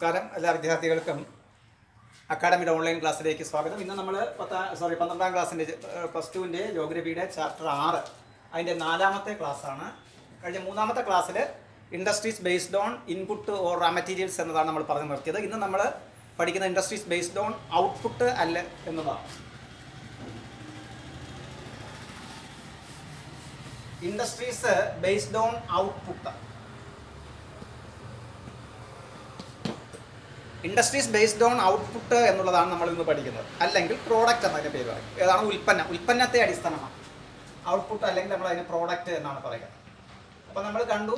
നമസ്കാരം. എല്ലാ വിദ്യാർത്ഥികൾക്കും അക്കാഡമിയുടെ ഓൺലൈൻ ക്ലാസ്സിലേക്ക് സ്വാഗതം. ഇന്ന് നമ്മൾ 12ാം ക്ലാസ്സിൻ്റെ +2ൻ്റെ ജോഗ്രഫിയുടെ ചാപ്റ്റർ 6 അതിൻ്റെ 4ാമത്തെ ക്ലാസ്സാണ്. കഴിഞ്ഞ 3ാമത്തെ ക്ലാസ്സിൽ industries based on input or റാ മെറ്റീരിയൽസ് എന്നതാണ് നമ്മൾ പറഞ്ഞു നിർത്തിയത്. ഇന്ന് നമ്മൾ പഠിക്കുന്ന ഇൻഡസ്ട്രീസ് ബേസ്ഡ് ഓൺ ഔട്ട്പുട്ട് അല്ല എന്നതാണ്. Industries based on output. Industries based on output എന്നുള്ളതാണ് നമ്മൾ ഇന്ന് പഠിക്കുന്നത്, അല്ലെങ്കിൽ പ്രോഡക്റ്റ് എന്നതിൻ്റെ പേര് പറയും. ഏതാണ്? ഉൽപ്പന്നത്തെ അടിസ്ഥാനമാണ് ഔട്ട്പുട്ട്, അല്ലെങ്കിൽ നമ്മൾ അതിന് പ്രോഡക്റ്റ് എന്നാണ് പറയുക. അപ്പോൾ നമ്മൾ കണ്ടു,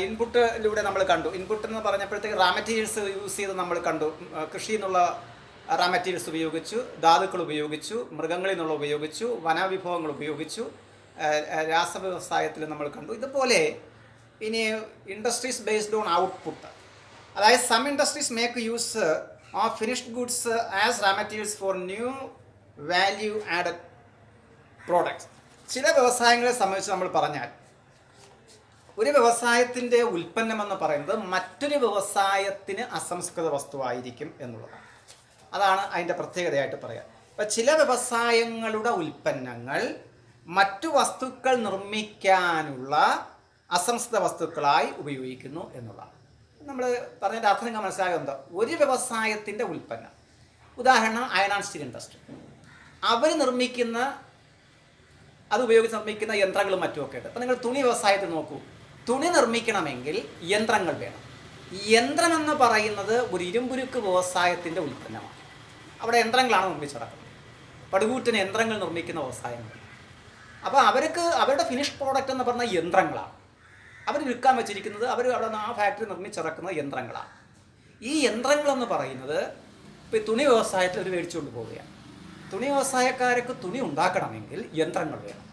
ഇൻപുട്ടിലൂടെ നമ്മൾ കണ്ടു. ഇൻപുട്ട് എന്ന് പറഞ്ഞപ്പോഴത്തേക്ക് റാ മെറ്റീരിയൽസ് യൂസ് ചെയ്ത് നമ്മൾ കണ്ടു. കൃഷിയിൽ നിന്നുള്ള റാ മെറ്റീരിയൽസ് ഉപയോഗിച്ചു, ധാതുക്കൾ ഉപയോഗിച്ചു, മൃഗങ്ങളിൽ നിന്നുള്ള ഉപയോഗിച്ചു, വനവിഭവങ്ങൾ ഉപയോഗിച്ചു, രാസവ്യവസായത്തിൽ നമ്മൾ കണ്ടു. ഇതുപോലെ ഇനി ഇൻഡസ്ട്രീസ് ബേസ്ഡ് ഓൺ ഔട്ട്പുട്ട്, അതായത് some industries make use of finished goods as raw materials for new value added products. ചില വ്യവസായങ്ങളെ സംബന്ധിച്ച് നമ്മൾ പറഞ്ഞാൽ, ഒരു വ്യവസായത്തിൻ്റെ ഉൽപ്പന്നമെന്ന് പറയുന്നത് മറ്റൊരു വ്യവസായത്തിന് അസംസ്കൃത വസ്തുവായിരിക്കും എന്നുള്ളതാണ്. അതാണ് അതിൻ്റെ പ്രത്യേകതയായിട്ട് പറയുക. ഇപ്പം ചില വ്യവസായങ്ങളുടെ ഉൽപ്പന്നങ്ങൾ മറ്റു വസ്തുക്കൾ നിർമ്മിക്കാനുള്ള അസംസ്കൃത വസ്തുക്കളായി ഉപയോഗിക്കുന്നു എന്നുള്ളതാണ്. നമ്മൾ പറഞ്ഞതിൻ്റെ അർത്ഥം നിങ്ങൾ മനസ്സിലാകുന്നത്, ഒരു വ്യവസായത്തിൻ്റെ ഉൽപ്പന്നം, ഉദാഹരണം അയൺ ആൻഡ് സ്റ്റീൽ ഇൻഡസ്ട്രി, അവർ നിർമ്മിക്കുന്ന, അത് ഉപയോഗിച്ച് നിർമ്മിക്കുന്ന യന്ത്രങ്ങളും മറ്റുമൊക്കെ ഉണ്ട്. അപ്പോൾ നിങ്ങൾ തുണി വ്യവസായത്തിൽ നോക്കൂ, തുണി നിർമ്മിക്കണമെങ്കിൽ യന്ത്രങ്ങൾ വേണം. യന്ത്രമെന്ന് പറയുന്നത് ഒരു ഇരുമ്പുരുക്ക് വ്യവസായത്തിൻ്റെ ഉൽപ്പന്നമാണ്. അവിടെ യന്ത്രങ്ങളാണ് നിർമ്മിച്ചിടക്കുന്നത്. പടുകൂറ്റന് യന്ത്രങ്ങൾ നിർമ്മിക്കുന്ന വ്യവസായങ്ങൾ. അപ്പോൾ അവരുടെ ഫിനിഷ് പ്രോഡക്റ്റ് എന്ന് പറഞ്ഞ യന്ത്രങ്ങളാണ്. അവർ വിൽക്കാൻ വെച്ചിരിക്കുന്നത്, അവർ അവിടെ നിന്ന് ആ ഫാക്ടറി നിർമ്മിച്ചിറക്കുന്ന യന്ത്രങ്ങളാണ്. ഈ യന്ത്രങ്ങളെന്ന് പറയുന്നത് ഇപ്പോൾ തുണി വ്യവസായത്തിൽ അവർ മേടിച്ചുകൊണ്ട് പോവുകയാണ്. തുണി വ്യവസായക്കാർക്ക് തുണി ഉണ്ടാക്കണമെങ്കിൽ യന്ത്രങ്ങൾ വേണം.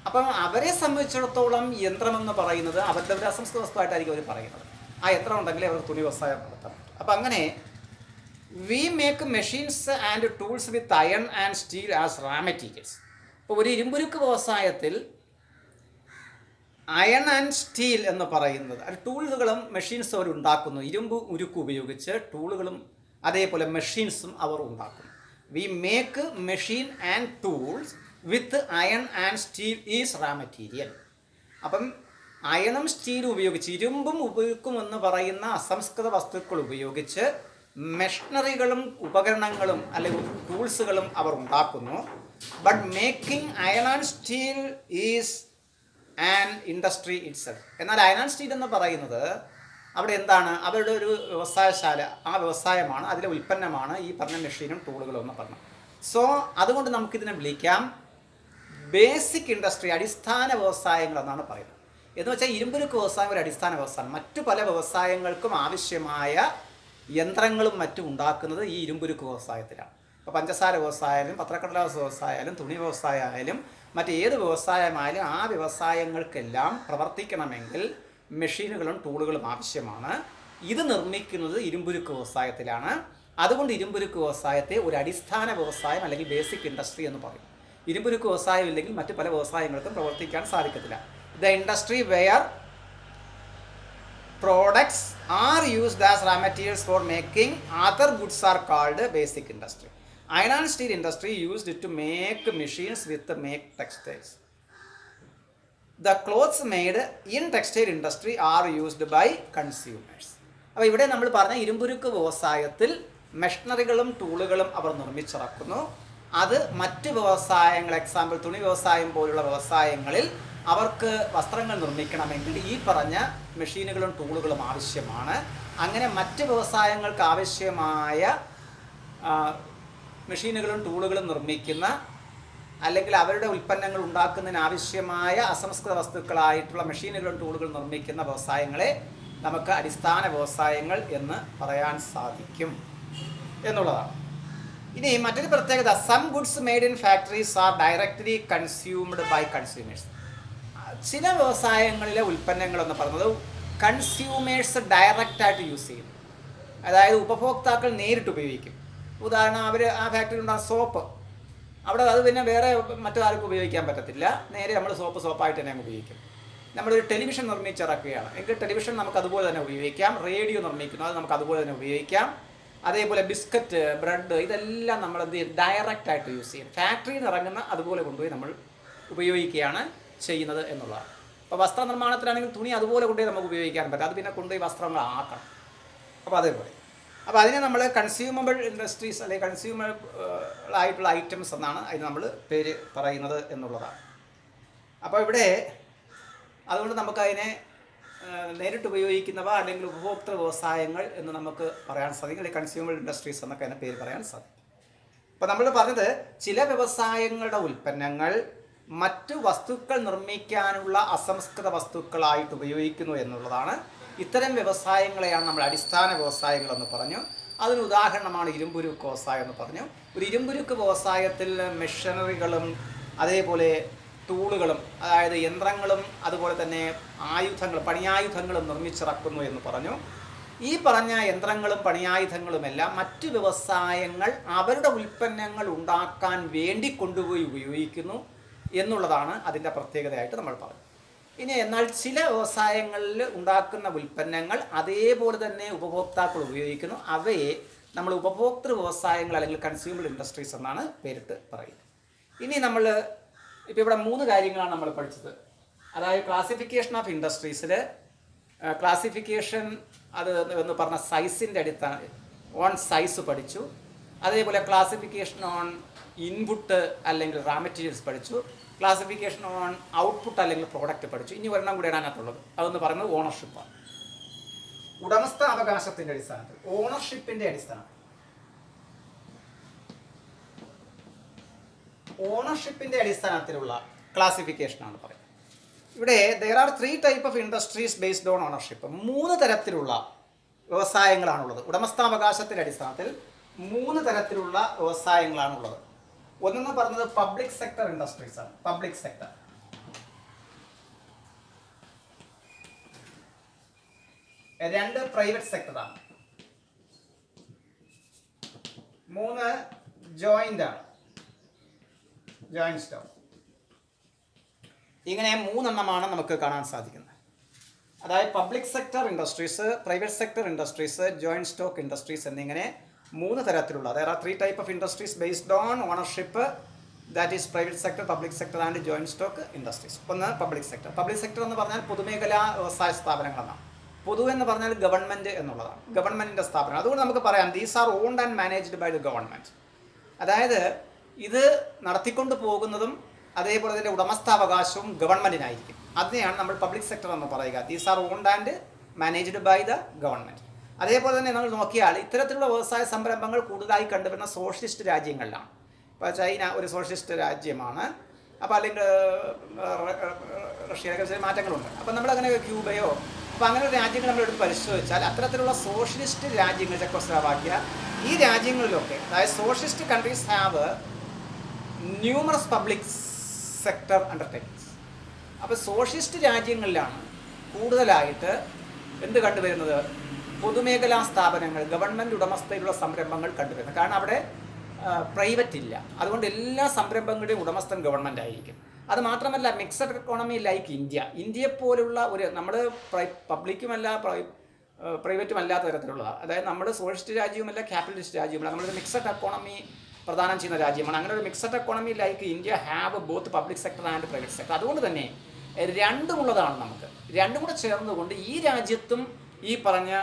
അപ്പം അവരെ സംബന്ധിച്ചിടത്തോളം യന്ത്രമെന്ന് പറയുന്നത് അവരുടെ ഒരു അസംസ്കൃത വസ്തുവായിട്ടായിരിക്കും അവർ പറയുന്നത്. ആ യന്ത്രം ഉണ്ടെങ്കിലേ അവർക്ക് തുണി വ്യവസായം നടത്താൻ പറ്റും. അപ്പം അങ്ങനെ we make machines and tools with iron and steel as raw materials. ഇപ്പോൾ ഒരു ഇരുമ്പുരുക്ക് വ്യവസായത്തിൽ അയൺ ആൻഡ് സ്റ്റീൽ എന്ന് പറയുന്നത്, അത് ടൂളുകളും മെഷീൻസും അവർ ഉണ്ടാക്കുന്നു. ഇരുമ്പ് ഉരുക്ക് ഉപയോഗിച്ച് ടൂളുകളും അതേപോലെ മെഷീൻസും അവർ ഉണ്ടാക്കുന്നു. We make machine and tools with iron and steel is റാ മെറ്റീരിയൽ. അപ്പം അയണും സ്റ്റീലും ഉപയോഗിച്ച്, ഇരുമ്പും ഉരുക്കും എന്ന് പറയുന്ന അസംസ്കൃത വസ്തുക്കൾ ഉപയോഗിച്ച് മെഷീനറികളും ഉപകരണങ്ങളും അല്ലെങ്കിൽ ടൂൾസുകളും അവർ ഉണ്ടാക്കുന്നു. But making iron and steel is and industry itself. എന്നാൽ അയൺ ആൻഡ് സ്റ്റീൽ എന്ന് പറയുന്നത് അവിടെ എന്താണ്? അവരുടെ ഒരു വ്യവസായശാല, ആ വ്യവസായമാണ്, അതിലെ ഉൽപ്പന്നമാണ് ഈ പറഞ്ഞ മെഷീനും ടൂളുകളും എന്ന് പറഞ്ഞു. സോ അതുകൊണ്ട് നമുക്കിതിനെ വിളിക്കാം ബേസിക് ഇൻഡസ്ട്രി, അടിസ്ഥാന വ്യവസായങ്ങൾ എന്നാണ് പറയുന്നത്. എന്ന് വെച്ചാൽ ഇരുമ്പുരുക്ക് വ്യവസായം ഒരു അടിസ്ഥാന വ്യവസായം. മറ്റു പല വ്യവസായങ്ങൾക്കും ആവശ്യമായ യന്ത്രങ്ങളും മറ്റും ഉണ്ടാക്കുന്നത് ഈ ഇരുമ്പുരുക്ക് വ്യവസായത്തിലാണ്. ഇപ്പോൾ പഞ്ചസാര വ്യവസായമായാലും, പത്രക്കടലാസ് വ്യവസായമായാലും, തുണി വ്യവസായമായാലും, മറ്റേത് വ്യവസായമായാലും ആ വ്യവസായങ്ങൾക്കെല്ലാം പ്രവർത്തിക്കണമെങ്കിൽ മെഷീനുകളും ടൂളുകളും ആവശ്യമാണ്. ഇത് നിർമ്മിക്കുന്നത് ഇരുമ്പുരുക്ക് വ്യവസായത്തിലാണ്. അതുകൊണ്ട് ഇരുമ്പുരുക്ക് വ്യവസായത്തെ ഒരു അടിസ്ഥാന വ്യവസായം അല്ലെങ്കിൽ ബേസിക് ഇൻഡസ്ട്രി എന്ന് പറയും. ഇരുമ്പുരുക്ക് വ്യവസായം ഇല്ലെങ്കിൽ മറ്റു പല വ്യവസായങ്ങൾക്കും പ്രവർത്തിക്കാൻ സാധിക്കത്തില്ല. The industry where products are used as raw materials for making other goods are called basic industry. Iron and steel industry used it to make machines with make textiles. The clothes made in textile industry are used by consumers. അപ്പോൾ ഇവിടെ നമ്മൾ പറഞ്ഞ ഇരുമ്പുരുക്ക് വ്യവസായത്തിൽ മെഷീനറികളും ടൂളുകളും അവർ നിർമ്മിച്ചിറക്കുന്നു. അത് മറ്റ് വ്യവസായങ്ങൾ, example തുണി വ്യവസായം പോലുള്ള വ്യവസായങ്ങളിൽ അവർക്ക് വസ്ത്രങ്ങൾ നിർമ്മിക്കണമെങ്കിൽ ഈ പറഞ്ഞ മെഷീനുകളും ടൂളുകളും ആവശ്യമാണ്. അങ്ങനെ മറ്റ് വ്യവസായങ്ങൾക്ക് ആവശ്യമായ മെഷീനുകളും ടൂളുകളും നിർമ്മിക്കുന്ന, അല്ലെങ്കിൽ അവരുടെ ഉൽപ്പന്നങ്ങൾ ഉണ്ടാക്കുന്നതിന് ആവശ്യമായ അസംസ്കൃത വസ്തുക്കളായിട്ടുള്ള മെഷീനുകളും ടൂളുകളും നിർമ്മിക്കുന്ന വ്യവസായങ്ങളെ നമുക്ക് അടിസ്ഥാന വ്യവസായങ്ങൾ എന്ന് പറയാൻ സാധിക്കും എന്നുള്ളതാണ്. ഇനി മറ്റൊരു പ്രത്യേകത, some goods made in factories are directly consumed by consumers. ചില വ്യവസായങ്ങളിലെ ഉൽപ്പന്നങ്ങളെന്ന് പറയുന്നത് കൺസ്യൂമേഴ്സ് ഡയറക്റ്റായിട്ട് യൂസ് ചെയ്യും. അതായത് ഉപഭോക്താക്കൾ നേരിട്ട് ഉപയോഗിക്കും. ഉദാഹരണം, അവർ ആ ഫാക്ടറിയിൽ ഉണ്ടാകുന്ന സോപ്പ്, അവിടെ അത് പിന്നെ വേറെ മറ്റാർക്കും ഉപയോഗിക്കാൻ പറ്റത്തില്ല. നേരെ നമ്മൾ സോപ്പായിട്ട് തന്നെ ഉപയോഗിക്കും. നമ്മളൊരു ടെലിവിഷൻ നിർമ്മിച്ചിറക്കുകയാണ് എങ്കിൽ ടെലിവിഷൻ നമുക്ക് അതുപോലെ തന്നെ ഉപയോഗിക്കാം. റേഡിയോ നിർമ്മിക്കുന്നു, അത് നമുക്ക് അതുപോലെ തന്നെ ഉപയോഗിക്കാം. അതേപോലെ ബിസ്ക്കറ്റ്, ബ്രെഡ്, ഇതെല്ലാം നമ്മൾ എന്ത് ചെയ്യും, ഡയറക്റ്റായിട്ട് യൂസ് ചെയ്യും. ഫാക്ടറിയിൽ നിന്ന് ഇറങ്ങുന്ന അതുപോലെ കൊണ്ടുപോയി നമ്മൾ ഉപയോഗിക്കുകയാണ് ചെയ്യുന്നത് എന്നുള്ളതാണ്. അപ്പോൾ വസ്ത്രനിർമ്മാണത്തിലാണെങ്കിൽ തുണി അതുപോലെ കൊണ്ടുപോയി നമുക്ക് ഉപയോഗിക്കാൻ പറ്റും. അത് പിന്നെ കൊണ്ടുപോയി വസ്ത്രങ്ങളാക്കണം. അപ്പോൾ അതേപോലെ അപ്പോൾ അതിനെ നമ്മൾ കൺസ്യൂമബിൾ ഇൻഡസ്ട്രീസ് അല്ലെങ്കിൽ കൺസ്യൂമർ ആയിട്ടുള്ള ഐറ്റംസ് എന്നാണ് അതിന് നമ്മൾ പേര് പറയുന്നത് എന്നുള്ളതാണ്. അപ്പോൾ ഇവിടെ അതുകൊണ്ട് നമുക്കതിനെ നേരിട്ട് ഉപയോഗിക്കുന്നവ അല്ലെങ്കിൽ ഉപഭോക്തൃ വ്യവസായങ്ങൾ എന്ന് നമുക്ക് പറയാൻ സാധിക്കും. അല്ലെങ്കിൽ കൺസ്യൂമർ ഇൻഡസ്ട്രീസ് എന്നൊക്കെ അതിനെ പേര് പറയാൻ സാധിക്കും. അപ്പോൾ നമ്മൾ പറഞ്ഞത് ചില വ്യവസായങ്ങളുടെ ഉൽപ്പന്നങ്ങൾ മറ്റു വസ്തുക്കൾ നിർമ്മിക്കാനുള്ള അസംസ്കൃത വസ്തുക്കളായിട്ട് ഉപയോഗിക്കുന്നു എന്നുള്ളതാണ്. ഇത്തരം വ്യവസായങ്ങളെയാണ് നമ്മൾ അടിസ്ഥാന വ്യവസായങ്ങളെന്ന് പറഞ്ഞു. അതിന് ഉദാഹരണമാണ് ഇരുമ്പുരുക്ക് വ്യവസായം എന്ന് പറഞ്ഞു. ഒരു ഇരുമ്പുരുക്ക് വ്യവസായത്തിൽ മെഷീനറികളും അതേപോലെ ടൂളുകളും, അതായത് യന്ത്രങ്ങളും അതുപോലെ തന്നെ ആയുധങ്ങളും പണിയായുധങ്ങളും നിർമ്മിച്ചിറക്കുന്നു എന്ന് പറഞ്ഞു. ഈ പറഞ്ഞ യന്ത്രങ്ങളും പണിയായുധങ്ങളുമെല്ലാം മറ്റു വ്യവസായങ്ങൾ അവരുടെ ഉൽപ്പന്നങ്ങൾ ഉണ്ടാക്കാൻ വേണ്ടി കൊണ്ടുപോയി ഉപയോഗിക്കുന്നു എന്നുള്ളതാണ് അതിൻ്റെ പ്രത്യേകതയായിട്ട് നമ്മൾ പറഞ്ഞു. ഇനി എന്നാൽ ചില വ്യവസായങ്ങളിൽ ഉണ്ടാക്കുന്ന ഉൽപ്പന്നങ്ങൾ അതേപോലെ തന്നെ ഉപഭോക്താക്കൾ ഉപയോഗിക്കുന്നു. അവയെ നമ്മൾ ഉപഭോക്തൃ വ്യവസായങ്ങൾ അല്ലെങ്കിൽ കൺസ്യൂമർ ഇൻഡസ്ട്രീസ് എന്നാണ് പേരിട്ട് പറയുന്നത്. ഇനി നമ്മൾ ഇപ്പോൾ ഇവിടെ 3 കാര്യങ്ങളാണ് നമ്മൾ പഠിച്ചത്. അതായത് ക്ലാസിഫിക്കേഷൻ ഓഫ് ഇൻഡസ്ട്രീസിൽ ക്ലാസിഫിക്കേഷൻ അത് എന്ന് പറഞ്ഞ സൈസിൻ്റെ അടിസ്ഥാനം ഓൺ സൈസ് പഠിച്ചു. അതേപോലെ ക്ലാസിഫിക്കേഷൻ ഓൺ ഇൻപുട്ട് അല്ലെങ്കിൽ റാ മെറ്റീരിയൽസ് പഠിച്ചു. ക്ലാസിഫിക്കേഷൻ ഓൺ ഔട്ട്പുട്ട് അല്ലെങ്കിൽ പ്രോഡക്റ്റ് പഠിച്ചു. ഇനി ഒരെണ്ണം കൂടിയാണ് അതിനകത്തുള്ളത്. അതെന്ന് പറയുന്നത് ഓണർഷിപ്പാണ്. ഉടമസ്ഥാവകാശത്തിൻ്റെ അടിസ്ഥാനത്തിൽ, ഓണർഷിപ്പിൻ്റെ അടിസ്ഥാനം, ഓണർഷിപ്പിൻ്റെ അടിസ്ഥാനത്തിലുള്ള ക്ലാസിഫിക്കേഷനാണ് പറയുന്നത്. ഇവിടെ there are 3 types of industries based on ownership. 3 തരത്തിലുള്ള വ്യവസായങ്ങളാണുള്ളത്. ഉടമസ്ഥാവകാശത്തിൻ്റെ അടിസ്ഥാനത്തിൽ 3 തരത്തിലുള്ള വ്യവസായങ്ങളാണുള്ളത്. ഒന്നെന്ന് പറഞ്ഞത് പബ്ലിക് സെക്ടർ ഇൻഡസ്ട്രീസ് ആണ്. Public sector. 2 പ്രൈവറ്റ് സെക്ടറാണ്. 3 ജോയിൻ്റ് ആണ്, ജോയിന്റ് സ്റ്റോക്ക്. ഇങ്ങനെ 3 എണ്ണമാണ് നമുക്ക് കാണാൻ സാധിക്കുന്നത്. അതായത് public sector industries, private sector industries, joint stock industries എന്നിങ്ങനെ 3 തരത്തിലുള്ള. there are 3 types of industries based on ownership, that is private sector, public sector and joint stock industries. ഒന്ന് പബ്ലിക് സെക്ടർ. പബ്ലിക് സെക്ടർ എന്ന് പറഞ്ഞാൽ പൊതുമേഖലാ വ്യവസായ സ്ഥാപനങ്ങളെന്നാണ്. പൊതു എന്ന് പറഞ്ഞാൽ ഗവൺമെൻറ് എന്നുള്ളതാണ്, ഗവൺമെൻറ്റിൻ്റെ സ്ഥാപനം. അതുകൊണ്ട് നമുക്ക് പറയാം these are owned and managed by the government. അതായത് ഇത് നടത്തിക്കൊണ്ട് പോകുന്നതും അതേപോലെ തന്നെ ഉടമസ്ഥാവകാശവും ഗവൺമെൻറ്റിനായിരിക്കും. അതിനെയാണ് നമ്മൾ പബ്ലിക് സെക്ടർ എന്ന് പറയുക. These are owned and managed by the government. അതേപോലെ തന്നെ നമ്മൾ നോക്കിയാൽ ഇത്തരത്തിലുള്ള വ്യവസായ സംരംഭങ്ങൾ കൂടുതലായി കണ്ടുവരുന്ന സോഷ്യലിസ്റ്റ് രാജ്യങ്ങളിലാണ്. ഇപ്പോൾ ചൈന ഒരു സോഷ്യലിസ്റ്റ് രാജ്യമാണ്. അപ്പോൾ അല്ലെങ്കിൽ റഷ്യയിലൊക്കെ ചില മാറ്റങ്ങളുണ്ട്. അപ്പോൾ നമ്മളങ്ങനെ ക്യൂബയോ അപ്പോൾ അങ്ങനെ രാജ്യങ്ങൾ നമ്മളെടുത്ത് പരിശോധിച്ചാൽ അത്തരത്തിലുള്ള സോഷ്യലിസ്റ്റ് രാജ്യങ്ങൾ, ചെക്കോസ്ലോവാക്യ, ഈ രാജ്യങ്ങളിലൊക്കെ അതായത് socialist countries have numerous public sector undertakings. അപ്പോൾ സോഷ്യലിസ്റ്റ് രാജ്യങ്ങളിലാണ് കൂടുതലായിട്ട് എന്ത് കണ്ടുവരുന്നത്, പൊതുമേഖലാ സ്ഥാപനങ്ങൾ, ഗവൺമെൻറ് ഉടമസ്ഥയിലുള്ള സംരംഭങ്ങൾ കണ്ടുവരുന്നത്. കാരണം അവിടെ പ്രൈവറ്റ് ഇല്ല. അതുകൊണ്ട് എല്ലാ സംരംഭങ്ങളുടെയും ഉടമസ്ഥൻ ഗവൺമെൻറ് ആയിരിക്കും. അത് മാത്രമല്ല മിക്സഡ് എക്കോണമി ലൈക്ക് ഇന്ത്യയെപ്പോലുള്ള ഒരു നമ്മൾ പബ്ലിക്കുമല്ല പ്രൈവറ്റും അല്ലാത്ത തരത്തിലുള്ളതാണ്. അതായത് നമ്മൾ സോഷ്യലിസ്റ്റ് രാജ്യവുമല്ല ക്യാപിറ്റലിസ്റ്റ് രാജ്യവുമല്ല, നമ്മളൊരു മിക്സഡ് എക്കോണമി പ്രദാനം ചെയ്യുന്ന രാജ്യമാണ്. അങ്ങനെ ഒരു mixed economy like India have both public sector and private sector. അതുകൊണ്ട് തന്നെ രണ്ടും ഉള്ളതാണ് നമുക്ക്. രണ്ടും കൂടെ ചേർന്നുകൊണ്ട് ഈ രാജ്യത്തും ഈ പറഞ്ഞ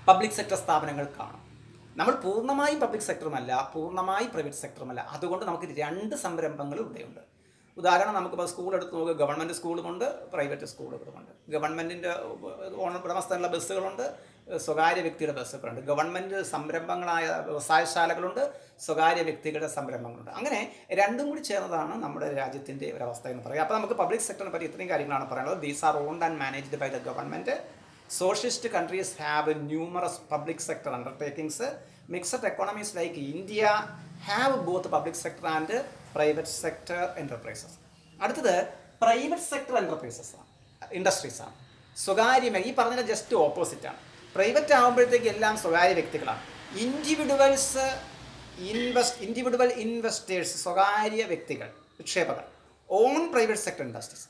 പബ്ലിക് സെക്ടർ സ്ഥാപനങ്ങൾ കാണും. നമ്മൾ പൂർണ്ണമായും പബ്ലിക് സെക്ടറുമല്ല, പൂർണ്ണമായും പ്രൈവറ്റ് സെക്ടറുമല്ല. അതുകൊണ്ട് നമുക്ക് 2 സംരംഭങ്ങൾ ഇവിടെയുണ്ട്. ഉദാഹരണം നമുക്കിപ്പോൾ സ്കൂൾ എടുത്ത് നോക്കുക, ഗവൺമെൻറ് സ്കൂളുമുണ്ട്, പ്രൈവറ്റ് സ്കൂളുകളുമുണ്ട്. ഗവൺമെൻറ്റിൻ്റെ ഉടമസ്ഥനുള്ള ബസ്സുകളുണ്ട്, സ്വകാര്യ വ്യക്തിയുടെ ബസ്സുകളുണ്ട്. ഗവൺമെൻറ് സംരംഭങ്ങളായ വ്യവസായശാലകളുണ്ട്, സ്വകാര്യ വ്യക്തികളുടെ സംരംഭങ്ങളുണ്ട്. അങ്ങനെ രണ്ടും കൂടി ചേർന്നതാണ് നമ്മുടെ രാജ്യത്തിൻ്റെ ഒരവസ്ഥ എന്ന് പറയുക. അപ്പോൾ നമുക്ക് പബ്ലിക് സെക്ടറിനെ പറ്റി ഇത്രയും കാര്യങ്ങളാണ് പറയുന്നത്. These are owned and managed by the government. Socialist countries have numerous public sector undertakings. Mixed economies like India have both public sector and private sector enterprises. അടുത്തത് പ്രൈവറ്റ് സെക്ടർ എൻ്റർപ്രൈസസ് ഇൻഡസ്ട്രീസ് ആണ്. സ്വകാര്യ, ഈ പറഞ്ഞതിന് just opposite ആണ്. Private ആകുമ്പോഴത്തേക്ക് എല്ലാം സ്വകാര്യ വ്യക്തികളാണ്. ഇൻഡിവിജ്വൽ ഇൻവെസ്റ്റേഴ്സ്, സ്വകാര്യ വ്യക്തികൾ, നിക്ഷേപകർ. Own private sector industries.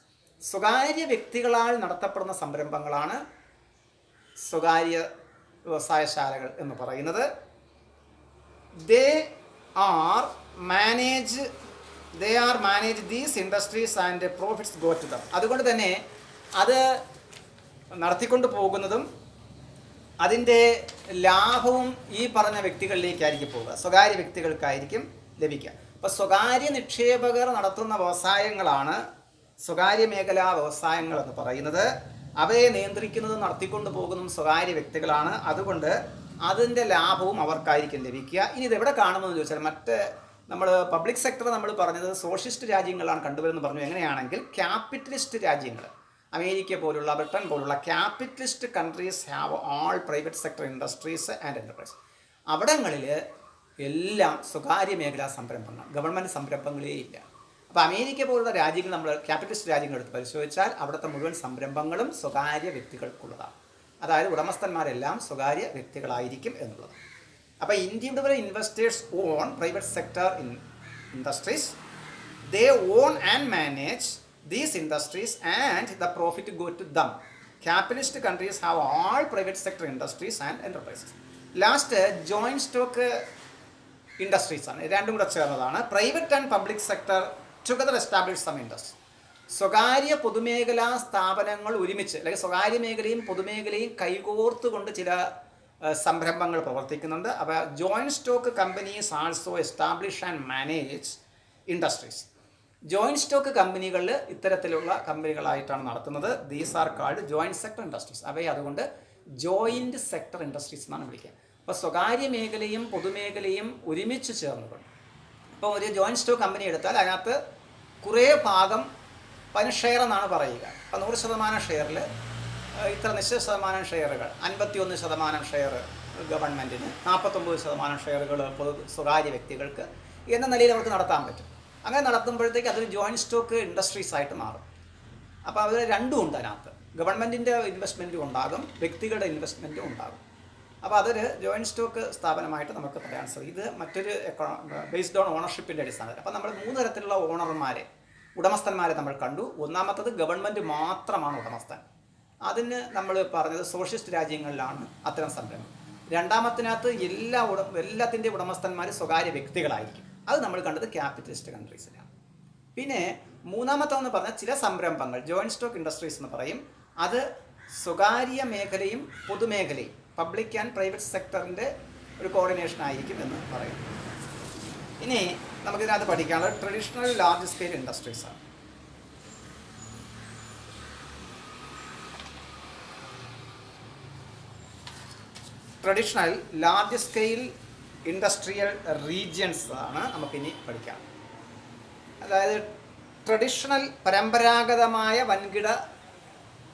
സ്വകാര്യ വ്യക്തികളാൽ നടത്തപ്പെടുന്ന സംരംഭങ്ങളാണ് സ്വകാര്യ വ്യവസായശാലകൾ എന്ന് പറയുന്നത്. They are manage these industries and profits go to them. അതുകൊണ്ട് തന്നെ അത് നടത്തിക്കൊണ്ട് പോകുന്നതും അതിൻ്റെ ലാഭവും ഈ പറഞ്ഞ വ്യക്തികളിലേക്കായിരിക്കും പോവുക, സ്വകാര്യ വ്യക്തികൾക്കായിരിക്കും ലഭിക്കുക. അപ്പോൾ സ്വകാര്യ നിക്ഷേപകർ നടത്തുന്ന വ്യവസായങ്ങളാണ് സ്വകാര്യ മേഖലാ വ്യവസായങ്ങൾ എന്ന് പറയുന്നത്. അവയെ നിയന്ത്രിക്കുന്നതും നടത്തിക്കൊണ്ട് പോകുന്നതും സ്വകാര്യ വ്യക്തികളാണ്. അതുകൊണ്ട് അതിൻ്റെ ലാഭവും അവർക്കായിരിക്കും ലഭിക്കുക. ഇനി ഇതെവിടെ കാണുമെന്ന് ചോദിച്ചാൽ, മറ്റ് നമ്മൾ പബ്ലിക് സെക്ടർ നമ്മൾ പറഞ്ഞത് സോഷ്യലിസ്റ്റ് രാജ്യങ്ങളാണ് കണ്ടുവരുമെന്ന് പറഞ്ഞു. എങ്ങനെയാണെങ്കിൽ ക്യാപിറ്റലിസ്റ്റ് രാജ്യങ്ങൾ, അമേരിക്ക പോലുള്ള ബ്രിട്ടൻ പോലുള്ള capitalist countries have all private sector industries and enterprise. അവിടങ്ങളിൽ എല്ലാം സ്വകാര്യ മേഖലാ സംരംഭങ്ങൾ, ഗവൺമെൻറ് സംരംഭങ്ങളേ ഇല്ല. അപ്പോൾ അമേരിക്ക പോലുള്ള രാജ്യങ്ങൾ, നമ്മൾ ക്യാപിറ്റലിസ്റ്റ് രാജ്യങ്ങൾ എടുത്ത് പരിശോധിച്ചാൽ അവിടുത്തെ മുഴുവൻ സംരംഭങ്ങളും സ്വകാര്യ വ്യക്തികൾക്കുള്ളതാണ്. അതായത് ഉടമസ്ഥന്മാരെല്ലാം സ്വകാര്യ വ്യക്തികളായിരിക്കും എന്നുള്ളത്. അപ്പോൾ ഇന്ത്യയുടെ investors on private sector industries. They on and manage these industries and the profit go to them. Capitalist countries have all private sector industries and enterprises. Last joint stock industries ആണ്, രണ്ടും കൂടെ ചേർന്നതാണ്. Private and public sector together establish some industry. സ്വകാര്യ പൊതുമേഖലാ സ്ഥാപനങ്ങൾ ഒരുമിച്ച്, അല്ലെങ്കിൽ സ്വകാര്യ മേഖലയും പൊതുമേഖലയും കൈകോർത്തുകൊണ്ട് ചില സംരംഭങ്ങൾ പ്രവർത്തിക്കുന്നുണ്ട്. അപ്പോൾ joint stock companies also establish and manage industries. Joint stock കമ്പനികളിൽ ഇത്തരത്തിലുള്ള കമ്പനികളായിട്ടാണ് നടത്തുന്നത്. These are called joint sector industries. അവയെ അതുകൊണ്ട് ജോയിൻറ്റ് സെക്ടർ ഇൻഡസ്ട്രീസ് എന്നാണ് വിളിക്കുക. അപ്പോൾ സ്വകാര്യ മേഖലയും പൊതുമേഖലയും ഒരുമിച്ച് ചേർന്നുകൊണ്ട്, ഇപ്പോൾ ഒരു ജോയിൻറ്റ് സ്റ്റോക്ക് കമ്പനി എടുത്താൽ അതിനകത്ത് കുറേ ഭാഗം ഷെയർ എന്നാണ് പറയുക. അപ്പോൾ 100% ഷെയറിൽ ഇത്ര നിശ്ചിത ശതമാനം ഷെയറുകൾ, 51% ഷെയർ ഗവൺമെൻറ്റിന്, 49% ഷെയറുകൾ സ്വകാര്യ വ്യക്തികൾക്ക് എന്ന നിലയിൽ അവർക്ക് നടത്താൻ പറ്റും. അങ്ങനെ നടത്തുമ്പോഴത്തേക്ക് അതൊരു ജോയിൻറ്റ് സ്റ്റോക്ക് ഇൻഡസ്ട്രീസ് ആയിട്ട് മാറും. അപ്പോൾ അവർ രണ്ടും ഉണ്ട് അതിനകത്ത്. ഗവൺമെൻറ്റിൻ്റെ ഇൻവെസ്റ്റ്മെൻറ്റും ഉണ്ടാകും, വ്യക്തികളുടെ ഇൻവെസ്റ്റ്മെൻറ്റും ഉണ്ടാകും. അപ്പോൾ അതൊരു ജോയിൻറ്റ് സ്റ്റോക്ക് സ്ഥാപനമായിട്ട് നമുക്ക് പറയാൻ സാധിക്കും. ഇത് മറ്റൊരു ബേസ്ഡ് ഓൺ ഓണർഷിപ്പിൻ്റെ അടിസ്ഥാനത്തിൽ. അപ്പോൾ നമ്മൾ 3 തരത്തിലുള്ള ഓണർമാരെ, ഉടമസ്ഥന്മാരെ നമ്മൾ കണ്ടു. ഒന്നാമത്തത് ഗവൺമെൻറ് മാത്രമാണ് ഉടമസ്ഥൻ. അതിന് നമ്മൾ പറഞ്ഞത് സോഷ്യലിസ്റ്റ് രാജ്യങ്ങളിലാണ് അത്തരം സംരംഭം. രണ്ടാമത്തിനകത്ത് എല്ലാത്തിൻ്റെ ഉടമസ്ഥന്മാർ സ്വകാര്യ വ്യക്തികളായിരിക്കും. അത് നമ്മൾ കണ്ടത് ക്യാപിറ്റലിസ്റ്റ് കൺട്രീസിലാണ്. പിന്നെ മൂന്നാമത്തെന്ന് പറഞ്ഞാൽ ചില സംരംഭങ്ങൾ ജോയിൻറ്റ് സ്റ്റോക്ക് ഇൻഡസ്ട്രീസ് എന്ന് പറയും. അത് സ്വകാര്യ മേഖലയും പൊതുമേഖലയും, പബ്ലിക് ആൻഡ് പ്രൈവറ്റ് സെക്ടറിൻ്റെ ഒരു കോർഡിനേഷൻ ആയിരിക്കും എന്ന് പറയും. ഇനി നമുക്കിതിനകത്ത് പഠിക്കാനുള്ളത് ട്രഡീഷണൽ ലാർജ് സ്കെയിൽ ഇൻഡസ്ട്രീസാണ്. Traditional large scale industrial regions ആണ് നമുക്കിനി പഠിക്കാം. അതായത് ട്രഡീഷണൽ, പരമ്പരാഗതമായ വൻകിട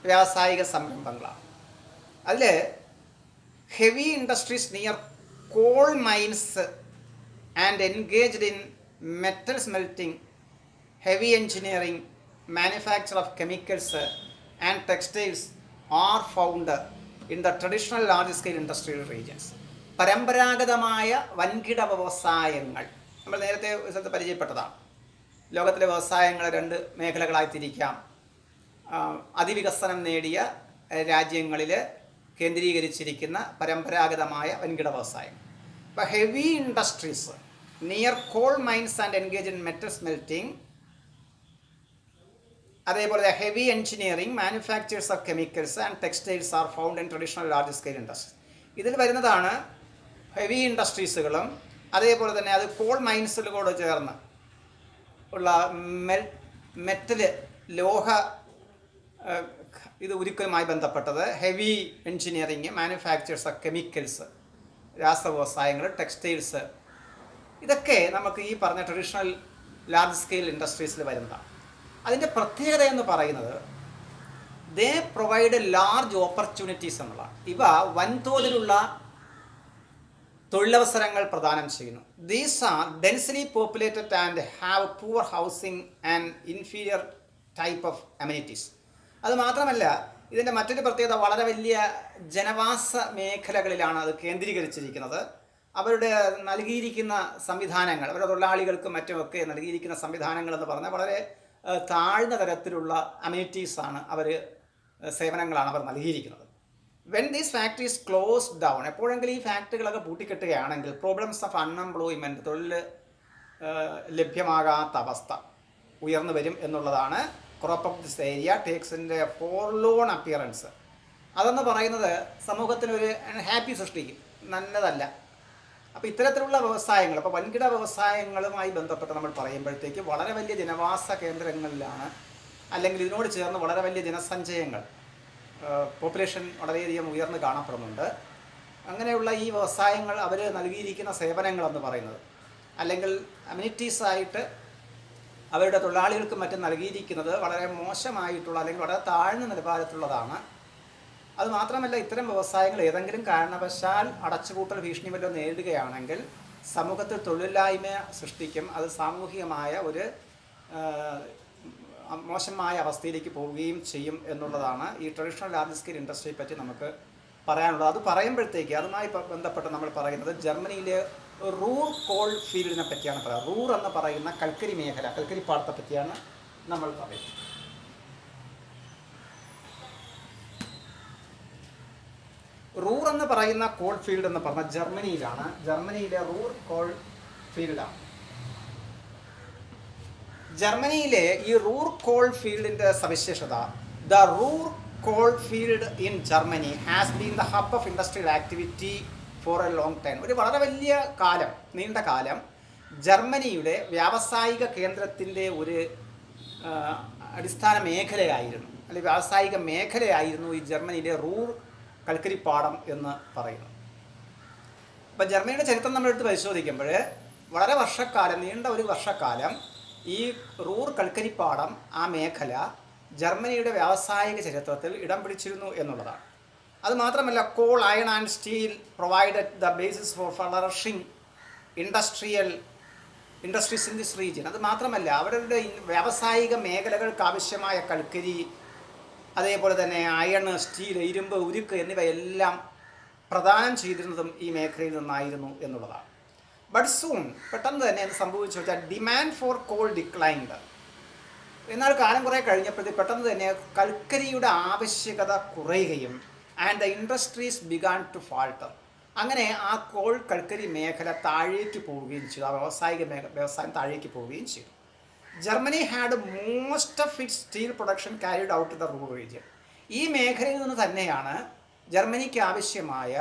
വ്യാവസായിക സംരംഭങ്ങളാണ്. അതിൽ heavy industries near coal mines and engaged in metal smelting, heavy engineering, manufacture of chemicals and textiles are found in the traditional large scale industrial regions. പരമ്പരാഗതമായ വൻകിട വ്യവസായങ്ങൾ നമ്മൾ നേരത്തെ സ്ഥലത്ത് പരിചയപ്പെട്ടതാണ്. ലോകത്തിലെ വ്യവസായങ്ങളെ 2 മേഖലകളായി തിരിക്കാം. അതിവികസനം നേടിയ രാജ്യങ്ങളിൽ കേന്ദ്രീകരിച്ചിരിക്കുന്ന പരമ്പരാഗതമായ വൻകിട വ്യവസായം. അപ്പോൾ heavy industries near coal mines and engage in metal smelting, അതേപോലെ heavy engineering, manufactures of chemicals and textiles are found in traditional large scale industries. ഇതിൽ വരുന്നതാണ് ഹെവി ഇൻഡസ്ട്രീസുകളും അതേപോലെ തന്നെ അത് കോൾ മൈൻസിലൂടെ ചേർന്ന് ഉള്ള മെറ്റൽ, ലോഹ ഇത് ഉരുക്കുമായി ബന്ധപ്പെട്ടത്, heavy engineering, manufactures of chemicals, രാസവ്യവസായങ്ങൾ, ടെക്സ്റ്റൈൽസ്, ഇതൊക്കെ നമുക്ക് ഈ പറഞ്ഞ ട്രഡീഷണൽ ലാർജ് സ്കെയിൽ ഇൻഡസ്ട്രീസിൽ വരുന്നതാണ്. അതിൻ്റെ പ്രത്യേകത എന്ന് പറയുന്നത് ദേ പ്രൊവൈഡ് ലാർജ് ഓപ്പർച്യൂണിറ്റീസ് എന്നുള്ളതാണ്. ഇവ വൻതോതിലുള്ള തൊഴിലവസരങ്ങൾ പ്രദാനം ചെയ്യുന്നു. These are densely populated and have poor housing and inferior type of amenities. അത് മാത്രമല്ല, ഇതിൻ്റെ മറ്റൊരു പ്രത്യേകത വളരെ വലിയ ജനവാസ മേഖലകളിലാണ് അത് കേന്ദ്രീകരിച്ചിരിക്കുന്നത്. അവരുടെ നൽകിയിരിക്കുന്ന സംവിധാനങ്ങൾ, അവരുടെ തൊഴിലാളികൾക്കും മറ്റുമൊക്കെ നൽകിയിരിക്കുന്ന സംവിധാനങ്ങൾ എന്ന് പറഞ്ഞാൽ വളരെ താഴ്ന്ന തരത്തിലുള്ള അമ്യൂണിറ്റീസാണ് സേവനങ്ങളാണ് അവർ നൽകിയിരിക്കുന്നത്. When these factories close down, എപ്പോഴെങ്കിലും ഈ ഫാക്ടറികളൊക്കെ പൂട്ടിക്കെട്ടുകയാണെങ്കിൽ പ്രോബ്ലംസ് ഓഫ് അൺഎംപ്ലോയ്മെൻറ്റ്, തൊഴിൽ ലഭ്യമാകാത്ത അവസ്ഥ ഉയർന്നു വരും എന്നുള്ളതാണ് ക്രോപ്പ് ഓഫ് ദിസ് ഏരിയ ടേക്സിൻ്റെ ഫോർലോൺ അപ്പിയറൻസ്. അതെന്ന് പറയുന്നത് സമൂഹത്തിനൊരു ഹാപ്പി സൃഷ്ടിക്കും, നല്ലതല്ല. അപ്പോൾ ഇത്തരത്തിലുള്ള വ്യവസായങ്ങൾ, അപ്പോൾ വൻകിട വ്യവസായങ്ങളുമായി ബന്ധപ്പെട്ട് നമ്മൾ പറയുമ്പോഴത്തേക്ക് വളരെ വലിയ ജനവാസ കേന്ദ്രങ്ങളിലാണ്, അല്ലെങ്കിൽ ഇതിനോട് ചേർന്ന് വളരെ വലിയ ജനസഞ്ചയങ്ങൾ, പോപ്പുലേഷൻ വളരെയധികം ഉയർന്ന് കാണപ്പെടുന്നുണ്ട്. അങ്ങനെയുള്ള ഈ വ്യവസായങ്ങൾ അവർ നൽകിയിരിക്കുന്ന സേവനങ്ങളെന്ന് പറയുന്നത്, അല്ലെങ്കിൽ അമ്യൂണിറ്റീസായിട്ട് അവരുടെ തൊഴിലാളികൾക്ക് മറ്റും നൽകിയിരിക്കുന്നത് വളരെ മോശമായിട്ടുള്ള അല്ലെങ്കിൽ വളരെ താഴ്ന്ന നിലവാരത്തിലുള്ളതാണ്. അതുമാത്രമല്ല, ഇത്തരം വ്യവസായങ്ങൾ ഏതെങ്കിലും കാരണവശാൽ അടച്ചുപൂട്ടൽ ഭീഷണി വല്ലതും നേരിടുകയാണെങ്കിൽ സമൂഹത്തിൽ തൊഴിലില്ലായ്മ സൃഷ്ടിക്കും. അത് സാമൂഹികമായ ഒരു മോശമായ അവസ്ഥയിലേക്ക് പോവുകയും ചെയ്യും എന്നുള്ളതാണ് ഈ ട്രഡീഷണൽ ലാർജ് സ്കെയിൽ ഇൻഡസ്ട്രിയെ പറ്റി നമുക്ക് പറയാനുള്ളത്. അത് പറയുമ്പോഴത്തേക്ക് അതുമായി ബന്ധപ്പെട്ട് നമ്മൾ പറയുന്നത് ജർമ്മനിയിലെ റൂർ കോൾ ഫീൽഡിനെ പറ്റിയാണ് പറയുക. റൂർ എന്ന് പറയുന്ന കൽക്കരി മേഖല, കൽക്കരിപ്പാടത്തെ പറ്റിയാണ് നമ്മൾ പറയുന്നത്. റൂർ എന്ന് പറയുന്ന കോൾ ഫീൽഡ് എന്ന് പറഞ്ഞാൽ ജർമ്മനിയിലാണ്. ജർമ്മനിയിലെ റൂർ കോൾ ഫീൽഡാണ്. ജർമ്മനിയിലെ ഈ റൂർ കോൾ ഫീൽഡിൻ്റെ സവിശേഷത, the Ruhr coal field in Germany has been the hub of industrial activity for a long time. ഒരു വളരെ വലിയ കാലം, നീണ്ട കാലം ജർമ്മനിയുടെ വ്യാവസായിക കേന്ദ്രത്തിൻ്റെ ഒരു അടിസ്ഥാന മേഖലയായിരുന്നു, അല്ലെങ്കിൽ വ്യാവസായിക മേഖലയായിരുന്നു ഈ ജർമ്മനിയിലെ റൂർ കൽക്കരിപ്പാടം എന്ന് പറയുന്നത്. അപ്പോൾ ജർമ്മനിയുടെ ചരിത്രം നമ്മളെടുത്ത് പരിശോധിക്കുമ്പോൾ വളരെ വർഷക്കാലം, നീണ്ട ഒരു വർഷക്കാലം ഈ റൂർ കൽക്കരിപ്പാടം, ആ മേഖല ജർമ്മനിയുടെ വ്യാവസായിക ചരിത്രത്തിൽ ഇടം പിടിച്ചിരുന്നു എന്നുള്ളതാണ്. അതുമാത്രമല്ല, call, iron and steel provided the basis for flourishing industries in this region. അത് മാത്രമല്ല, അവരുടെ വ്യാവസായിക മേഖലകൾക്ക് ആവശ്യമായ കൽക്കരി, അതേപോലെ തന്നെ അയൺ, സ്റ്റീൽ, ഇരുമ്പ്, ഉരുക്ക് എന്നിവയെല്ലാം പ്രദാനം ചെയ്തിരുന്നതും ഈ മേഖലയിൽ നിന്നായിരുന്നു എന്നുള്ളതാണ്. ബട്ട് സൂൺ, പെട്ടെന്ന് തന്നെ എന്ത് സംഭവിച്ചു വെച്ചാൽ ഡിമാൻഡ് ഫോർ കോൾ ഡിക്ലൈൻഡ്. എന്നാൽ കാലം കുറേ കഴിഞ്ഞപ്പോഴത്തേക്ക് പെട്ടെന്ന് തന്നെ കൽക്കരിയുടെ ആവശ്യകത കുറയുകയും and the industries began to falter. അങ്ങനെ ആ കോൾ കൽക്കരി മേഖല താഴേക്ക് പോവുകയും ചെയ്തു, ആ വ്യവസായം താഴേക്ക് പോവുകയും ചെയ്തു. Germany had most of its steel production carried out the rural region. ഈ മേഖലയിൽ നിന്ന് തന്നെയാണ് ജർമ്മനിക്ക് ആവശ്യമായ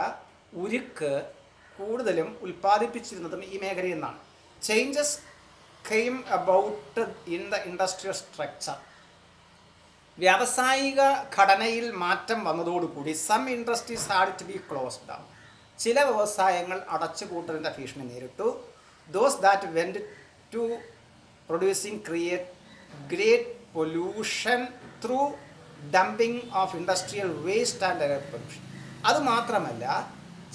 ഉരുക്ക് കൂടുതലും ഉൽപ്പാദിപ്പിച്ചിരുന്നതും ഈ മേഖലയിൽ നിന്നാണ്. Changes came about in the industrial structure. വ്യാവസായിക ഘടനയിൽ മാറ്റം വന്നതോടുകൂടി some industries had to be closed down. ചില വ്യവസായങ്ങൾ അടച്ചുപൂട്ടലിൻ്റെ ഭീഷണി നേരിട്ടു. Those that went to producing create great pollution through dumping of industrial waste and air pollution. അതുമാത്രമല്ല,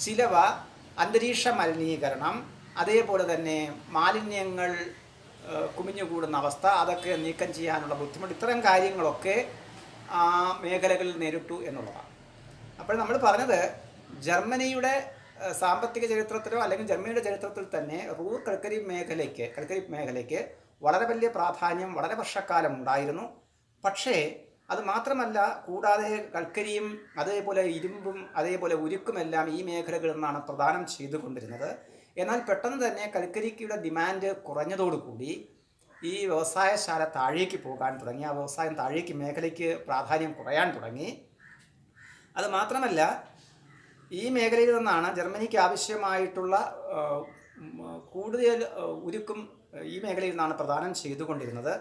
ചിലവ അന്തരീക്ഷ മലിനീകരണം, അതേപോലെ തന്നെ മാലിന്യങ്ങൾ കുമിഞ്ഞുകൂടുന്ന അവസ്ഥ, അതൊക്കെ നീക്കം ചെയ്യാനുള്ള ബുദ്ധിമുട്ട്, ഇത്തരം കാര്യങ്ങളൊക്കെ ആ മേഖലകളിൽ നേരിട്ടു എന്നുള്ളതാണ്. അപ്പോൾ നമ്മൾ പറഞ്ഞത് ജർമ്മനിയുടെ സാമ്പത്തിക ചരിത്രത്തിലോ അല്ലെങ്കിൽ ജർമ്മനിയുടെ ചരിത്രത്തിൽ തന്നെ റൂർ കൽക്കരി മേഖലയ്ക്ക് വളരെ വലിയ പ്രാധാന്യം വളരെ വർഷക്കാലം ഉണ്ടായിരുന്നു. പക്ഷേ അത് മാത്രമല്ല, കൂടാതെ കൽക്കരിയും അതേപോലെ ഇരുമ്പും അതേപോലെ ഉരുക്കുമെല്ലാം ഈ മേഖലകളിൽ നിന്നാണ് പ്രദാനം ചെയ്തുകൊണ്ടിരുന്നത്. എന്നാൽ പെട്ടെന്ന് തന്നെ കൽക്കരിയുടെ ഡിമാൻഡ് കുറഞ്ഞതോടുകൂടി ഈ വ്യവസായശാല താഴേക്ക് പോകാൻ തുടങ്ങി, ആ വ്യവസായം താഴേക്ക് മേഖലയ്ക്ക് പ്രാധാന്യം കുറയാൻ തുടങ്ങി. അത് മാത്രമല്ല, ഈ മേഖലയിൽ നിന്നാണ് ജർമ്മനിക്ക് ആവശ്യമായിട്ടുള്ള കൂടുതൽ ഉരുക്കും ഈ മേഖലയിൽ നിന്നാണ് പ്രദാനം ചെയ്തുകൊണ്ടിരുന്നത്.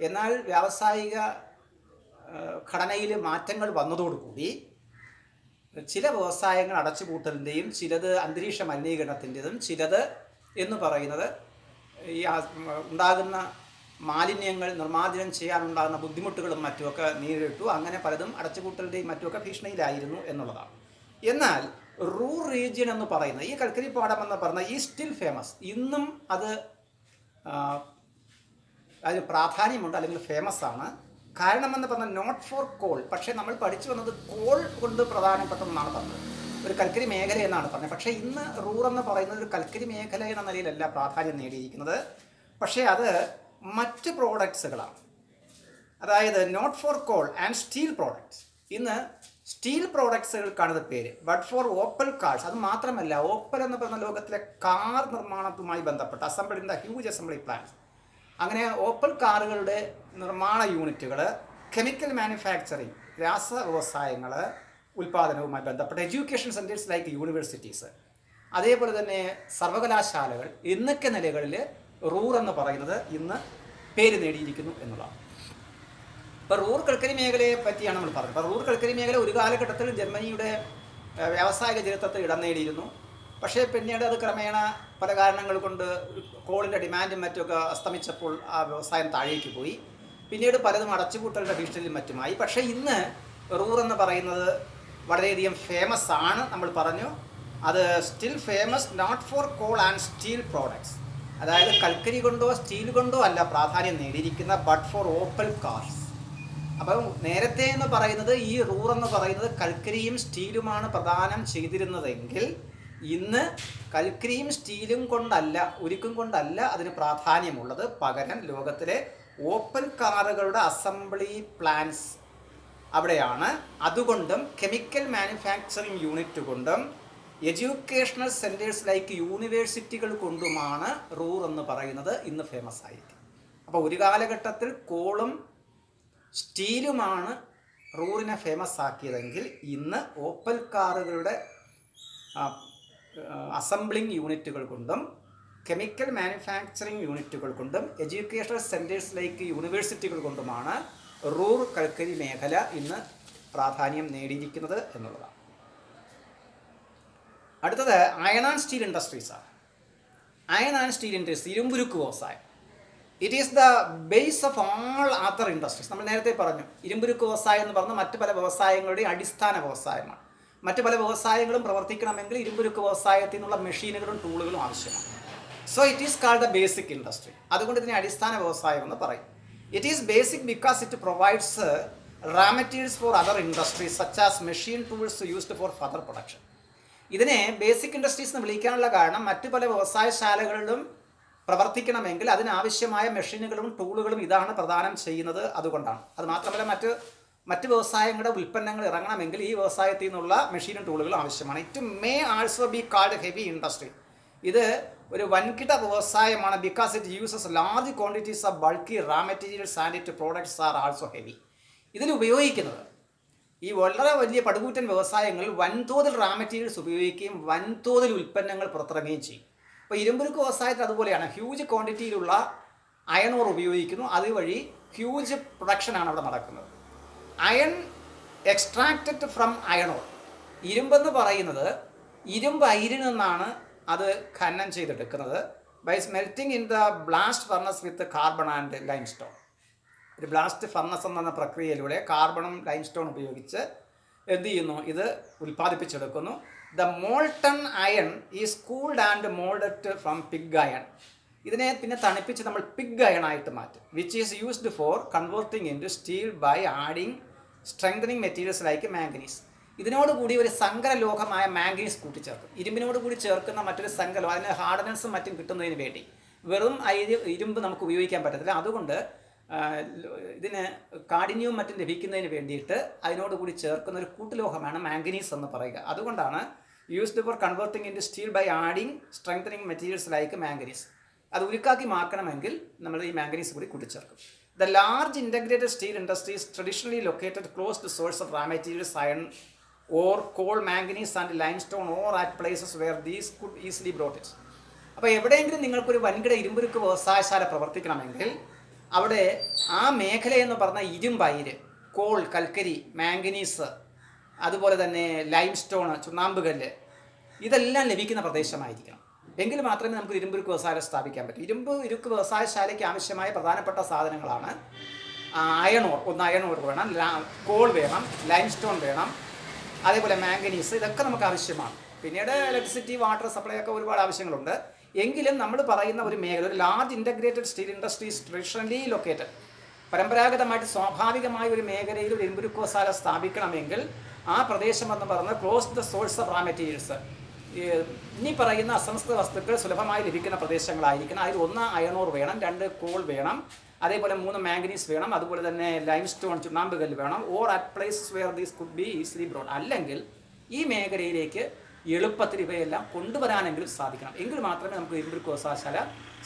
എന്നാൽ വ്യാവസായിക ഘടനയിൽ മാറ്റങ്ങൾ വന്നതോടുകൂടി ചില വ്യവസായങ്ങൾ അടച്ചുപൂട്ടലിൻ്റെയും ചിലത് അന്തരീക്ഷ മലിനീകരണത്തിൻ്റെതും ചിലത് എന്ന് പറയുന്നത് ഈ ഉണ്ടാകുന്ന മാലിന്യങ്ങൾ നിർമ്മാർജ്ജനം ചെയ്യാനുണ്ടാകുന്ന ബുദ്ധിമുട്ടുകളും മറ്റുമൊക്കെ നേരിട്ടു. അങ്ങനെ പലതും അടച്ചുപൂട്ടലിൻ്റെയും മറ്റുമൊക്കെ ഭീഷണിയിലായിരുന്നു എന്നുള്ളതാണ്. എന്നാൽ റൂർ റീജിയൻ എന്ന് പറയുന്നത്, ഈ കൽക്കരിപ്പാടം എന്ന് പറയുന്നത് ഈ സ്റ്റിൽ ഫേമസ്, ഇന്നും അതിന് പ്രാധാന്യമുണ്ട് അല്ലെങ്കിൽ ഫേമസ് ആണ്. കാരണമെന്ന് പറഞ്ഞാൽ നോട്ട് ഫോർ കോൾ, പക്ഷേ നമ്മൾ പഠിച്ചു വന്നത് കോൾ കൊണ്ട് പ്രധാനപ്പെട്ടതെന്നാണ് പറഞ്ഞത്, ഒരു കൽക്കരി മേഖല എന്നാണ് പറഞ്ഞത്. പക്ഷേ ഇന്ന് റൂർ എന്ന് പറയുന്നത് ഒരു കൽക്കരി മേഖല എന്ന നിലയിലല്ല പ്രാധാന്യം നേടിയിരിക്കുന്നത്, പക്ഷേ അത് മറ്റ് പ്രോഡക്ട്സുകളാണ്. അതായത് not for coal and steel products. ഇന്ന് സ്റ്റീൽ പ്രോഡക്ട്സുകൾക്കാണ് ഇത് പേര്. But for Opel cars. അത് മാത്രമല്ല, ഓപ്പൽ എന്ന് പറയുന്ന ലോകത്തിലെ കാർ നിർമ്മാണവുമായി ബന്ധപ്പെട്ട assembly in the huge assembly plants. അങ്ങനെ ഓപ്പൽ കാറുകളുടെ നിർമ്മാണ യൂണിറ്റുകൾ, കെമിക്കൽ മാനുഫാക്ചറിങ്, രാസ വ്യവസായങ്ങൾ, ഉൽപ്പാദനവുമായി ബന്ധപ്പെട്ട എഡ്യൂക്കേഷൻ സെൻറ്റേഴ്സ് ലൈക്ക് യൂണിവേഴ്സിറ്റീസ്, അതേപോലെ തന്നെ സർവകലാശാലകൾ എന്നൊക്കെ നിലകളിൽ റൂർ എന്ന് പറയുന്നത് ഇന്ന് പേര് നേടിയിരിക്കുന്നു എന്നുള്ളതാണ്. ഇപ്പോൾ റൂർ കൽക്കരി മേഖലയെ പറ്റിയാണ് നമ്മൾ പറഞ്ഞത്. അപ്പോൾ റൂർ കൽക്കരി മേഖല ഒരു കാലഘട്ടത്തിൽ ജർമ്മനിയുടെ വ്യാവസായിക ചരിത്രത്തിൽ ഇടം നേടിയിരുന്നു. പക്ഷേ പിന്നീട് അത് ക്രമേണ പല കാരണങ്ങൾ കൊണ്ട് കോളിൻ്റെ ഡിമാൻഡും മറ്റുമൊക്കെ അസ്തമിച്ചപ്പോൾ ആ വ്യവസായം താഴേക്ക് പോയി. പിന്നീട് പലതും അടച്ചുപൂട്ടലിൻ്റെ ഭീഷണിയിലും മറ്റുമായി. പക്ഷേ ഇന്ന് റൂർ എന്ന് പറയുന്നത് വളരെയധികം ഫേമസ് ആണ്. നമ്മൾ പറഞ്ഞു, അത് still famous not for coal and steel products. അതായത് കൽക്കരി കൊണ്ടോ സ്റ്റീൽ കൊണ്ടോ അല്ല പ്രാധാന്യം നേടിയിരിക്കുന്ന, ബട്ട് ഫോർ ഓപ്പൽ കാർസ്. അപ്പം നേരത്തെ എന്ന് പറയുന്നത് ഈ റൂർ എന്ന് പറയുന്നത് കൽക്കരിയും സ്റ്റീലുമാണ് പ്രദാനം ചെയ്തിരുന്നതെങ്കിൽ ഇന്ന് കൽക്കരിയും സ്റ്റീലും കൊണ്ടല്ല, ഉരുക്കും കൊണ്ടല്ല അതിന് പ്രാധാന്യമുള്ളത്. പകരം ലോകത്തിലെ ഓപ്പൽ കാറുകളുടെ അസംബ്ലി പ്ലാന്റ്സ് അവിടെയാണ്. അതുകൊണ്ടും കെമിക്കൽ മാനുഫാക്ചറിങ് യൂണിറ്റ് കൊണ്ടും എഡ്യൂക്കേഷണൽ സെൻറ്റേഴ്സ് ലൈക്ക് യൂണിവേഴ്സിറ്റികൾ കൊണ്ടുമാണ് റൂർ എന്ന് പറയുന്നത് ഇന്ന് ഫേമസ് ആയിരിക്കും. അപ്പോൾ ഒരു കാലഘട്ടത്തിൽ കോളും സ്റ്റീലുമാണ് റൂറിനെ ഫേമസ് ആക്കിയതെങ്കിൽ ഇന്ന് ഓപ്പൽ കാറുകളുടെ അസംബ്ലിംഗ് യൂണിറ്റുകൾ കൊണ്ടും കെമിക്കൽ മാനുഫാക്ചറിങ് യൂണിറ്റുകൾ കൊണ്ടും എഡ്യൂക്കേഷണൽ സെൻറ്റേഴ്സ് ലൈക്ക് യൂണിവേഴ്സിറ്റികൾ കൊണ്ടുമാണ് റൂർ കൽക്കരി മേഖല ഇന്ന് പ്രാധാന്യം നേടിയിരിക്കുന്നത് എന്നുള്ളതാണ്. അടുത്തത് അയൺ ആൻഡ് സ്റ്റീൽ ഇൻഡസ്ട്രീസാണ്. അയൺ ആൻഡ് സ്റ്റീൽ ഇൻഡസ്ട്രീസ്, ഇരുമ്പുരുക്ക് വ്യവസായം. It is the base of all other industries. നമ്മൾ നേരത്തെ പറഞ്ഞു, ഇരുമ്പുരുക്ക് വ്യവസായം എന്ന് പറഞ്ഞാൽ മറ്റ് പല വ്യവസായങ്ങളുടെയും അടിസ്ഥാന വ്യവസായമാണ്. മറ്റ് പല വ്യവസായങ്ങളും പ്രവർത്തിക്കണമെങ്കിൽ ഇരുമ്പുരുക്ക് വ്യവസായത്തിൽ നിന്നുള്ള മെഷീനുകളും ടൂളുകളും ആവശ്യമാണ്. So it is called the basic industry. അതുകൊണ്ട് ഇതിനെ അടിസ്ഥാന വ്യവസായം എന്ന് പറയും. It is basic because it provides raw materials for other industries such as machine tools used for further production. ഇതിനെ ബേസിക് ഇൻഡസ്ട്രീസ് എന്ന് വിളിക്കാനുള്ള കാരണം മറ്റു പല വ്യവസായശാലകളിലും പ്രവർത്തിക്കണമെങ്കിൽ അതിനാവശ്യമായ മെഷീനുകളും ടൂളുകളും ഇതാണ് പ്രദാനം ചെയ്യുന്നത്. അതുകൊണ്ടാണ്. അത് മാത്രമല്ല മറ്റ് വ്യവസായങ്ങളുടെ ഉൽപ്പന്നങ്ങൾ ഇറങ്ങണമെങ്കിൽ ഈ വ്യവസായത്തിൽ നിന്നുള്ള മെഷീനും ടൂളുകളും ആവശ്യമാണ്. It may also be called heavy industry. ഇത് ഒരു വൻകിട വ്യവസായമാണ്. Because it uses large quantities of bulky raw materials and it products are also heavy. ഇതിൽ ഉപയോഗിക്കുന്നത് ഈ വളരെ വലിയ പടുകൂറ്റൻ വ്യവസായങ്ങൾ വൻതോതിൽ റാ മെറ്റീരിയൽസ് ഉപയോഗിക്കുകയും വൻതോതിൽ ഉൽപ്പന്നങ്ങൾ പുറത്തിറങ്ങുകയും ചെയ്യും. അപ്പോൾ ഇരുമ്പുരുക്ക് വ്യവസായത്തിൽ അതുപോലെയാണ്. ഹ്യൂജ് ക്വാണ്ടിറ്റിയിലുള്ള അയൺ ഓർ ഉപയോഗിക്കുന്നു. അതുവഴി ഹ്യൂജ് പ്രൊഡക്ഷനാണ് അവിടെ നടക്കുന്നത്. Iron extracted from iron ore. ഇരുമ്പെന്ന് പറയുന്നത് ഇരുമ്പ് അയിരിൽ നിന്നാണ് അത് ഖനനം ചെയ്തെടുക്കുന്നത്. By smelting in the blast furnace with carbon and limestone. ഒരു ബ്ലാസ്റ്റ് ഫർണസ് എന്ന പ്രക്രിയയിലൂടെ കാർബണും ലൈം സ്റ്റോൺ ഉപയോഗിച്ച് എന്ത് ചെയ്യുന്നു? ഇത് ഉൽപ്പാദിപ്പിച്ചെടുക്കുന്നു. The molten iron is cooled and molded from pig iron. ഇതിനെ പിന്നെ തണുപ്പിച്ച് നമ്മൾ പിഗ് അയൺ ആയിട്ട് മാറ്റും. Which is used for converting into steel by adding strengthening materials like manganese. ഇതിനോടുകൂടി ഒരു സങ്കരലോഹമായ മാംഗനീസ് കൂട്ടിച്ചേർക്കും. ഇരുമ്പിനോട് കൂടി ചേർക്കുന്ന മറ്റൊരു സങ്കരം, അതിന് ഹാർഡനൻസും മറ്റും കിട്ടുന്നതിന് വേണ്ടി. വെറും ഇരുമ്പ് നമുക്ക് ഉപയോഗിക്കാൻ പറ്റത്തില്ല. അതുകൊണ്ട് ഇതിന് കാഠിന്യവും മറ്റും ലഭിക്കുന്നതിന് വേണ്ടിയിട്ട് അതിനോടുകൂടി ചേർക്കുന്ന ഒരു കൂട്ടുലോഹമാണ് മാംഗനീസ് എന്ന് പറയുക. അതുകൊണ്ടാണ് used for converting into steel by adding strengthening materials like manganese. അത് ഉരുക്കാക്കി മാക്കണമെങ്കിൽ നമ്മൾ ഈ മാംഗനീസ് കൂടി കൂട്ടിച്ചേർക്കും. The large integrated steel industries traditionally located close to source of raw materials iron ore coal manganese and limestone or at places where these could easily brought it. അപ്പോൾ എവിടെയെങ്കിലും നിങ്ങൾക്കൊരു വൻകിട ഇരുമ്പുരുക്ക് വ്യവസായശാല പ്രവർത്തിക്കണമെങ്കിൽ അവിടെ ആ മേഖലയെന്ന് പറഞ്ഞാൽ ഇരുമ്പയിര്, കോൾ, കൽക്കരി, മാംഗനീസ്, അതുപോലെ തന്നെ ലൈം സ്റ്റോൺ, ചുണ്ണാമ്പുകല്ല്, ഇതെല്ലാം ലഭിക്കുന്ന പ്രദേശമായിരിക്കണം. എങ്കിൽ മാത്രമേ നമുക്ക് ഇരുമ്പുരുക്ക് വ്യവസായം സ്ഥാപിക്കാൻ പറ്റൂ. ഇരുമ്പുരുക്ക് വ്യവസായശാലയ്ക്ക് ആവശ്യമായ പ്രധാനപ്പെട്ട സാധനങ്ങളാണ് അയൺ ഓർ. ഒന്ന് അയൺ ഓർ വേണം, കോൾ വേണം, ലൈം സ്റ്റോൺ വേണം, അതേപോലെ മാംഗനീസ്. ഇതൊക്കെ നമുക്ക് ആവശ്യമാണ്. പിന്നീട് ഇലക്ട്രിസിറ്റി, വാട്ടർ സപ്ലൈ ഒക്കെ ഒരുപാട് ആവശ്യങ്ങളുണ്ട്. എങ്കിലും നമ്മൾ പറയുന്ന ഒരു മേഖല, ഒരു large integrated steel industries traditionally located, പരമ്പരാഗതമായിട്ട് സ്വാഭാവികമായ ഒരു മേഖലയിൽ ഒരു ഇരുമ്പുരുക്ക് വ്യവസായം സ്ഥാപിക്കണമെങ്കിൽ ആ പ്രദേശം എന്ന് പറഞ്ഞാൽ close the source of raw materials, ഇനി പറയുന്ന അസംസ്കൃത വസ്തുക്കൾ സുലഭമായി ലഭിക്കുന്ന പ്രദേശങ്ങളായിരിക്കണം. അതിൽ ഒന്ന് അയൺ ഓർ വേണം, രണ്ട് കോൾ വേണം, അതേപോലെ 3 മാംഗനീസ് വേണം, അതുപോലെ തന്നെ ലൈം സ്റ്റോൺ ചുണ്ണാമ്പ് കല്ല് വേണം. Or at places where these could be easily brought. അല്ലെങ്കിൽ ഈ മേഖലയിലേക്ക് എളുപ്പത്തിൽ ഇവയെല്ലാം കൊണ്ടുവരാനെങ്കിലും സാധിക്കണം. എങ്കിൽ മാത്രമേ നമുക്ക് ഇരുമ്പുരുക്ക് വ്യവസായശാല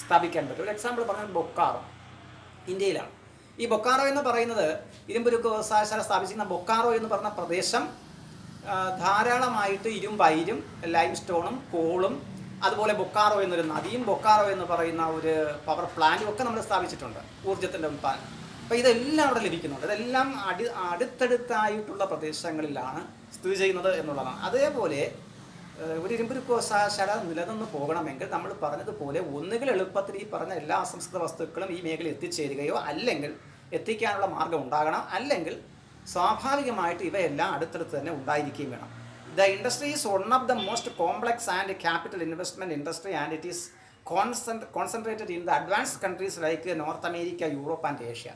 സ്ഥാപിക്കാൻ പറ്റൂ. ഒരു എക്സാമ്പിൾ പറഞ്ഞാൽ ബൊക്കാറോ ഇന്ത്യയിലാണ്. ഈ ബൊക്കാറോ എന്ന് പറയുന്നത് ഇരുമ്പുരുക്ക് വ്യവസായശാല സ്ഥാപിച്ചിരുന്ന ബൊക്കാറോ എന്ന് പറഞ്ഞ പ്രദേശം ധാരാളമായിട്ട് ഇരുമ്പയിരും ലൈം സ്റ്റോണും കോളും അതുപോലെ ബൊക്കാറോ എന്നൊരു നദിയും ബൊക്കാറോ എന്ന് പറയുന്ന ഒരു പവർ പ്ലാന്റും ഒക്കെ നമ്മൾ സ്ഥാപിച്ചിട്ടുണ്ട്, ഊർജ്ജത്തിൻ്റെ ഉൽപ്പാദനം. അപ്പോൾ ഇതെല്ലാം അവിടെ ലഭിക്കുന്നുണ്ട്. ഇതെല്ലാം അടുത്തടുത്തായിട്ടുള്ള പ്രദേശങ്ങളിലാണ് സ്ഥിതി ചെയ്യുന്നത് എന്നുള്ളതാണ്. അതേപോലെ ഒരു ഇരുമ്പുരുക്ക് വ്യവസായശാല നിലനിന്ന് പോകണമെങ്കിൽ നമ്മൾ പറഞ്ഞതുപോലെ ഒന്നുകിൽ എളുപ്പത്തിൽ ഈ പറഞ്ഞ എല്ലാ അസംസ്കൃത വസ്തുക്കളും ഈ മേഖലയിൽ എത്തിച്ചേരുകയോ അല്ലെങ്കിൽ എത്തിക്കാനുള്ള മാർഗം ഉണ്ടാകണം, അല്ലെങ്കിൽ സ്വാഭാവികമായിട്ട് ഇവയെല്ലാം അടുത്തടുത്ത് തന്നെ ഉണ്ടായിരിക്കുകയും വേണം. The industry is one of the most complex and capital investment industry, and it is concentrated in the advanced countries like North America, Europe and Asia.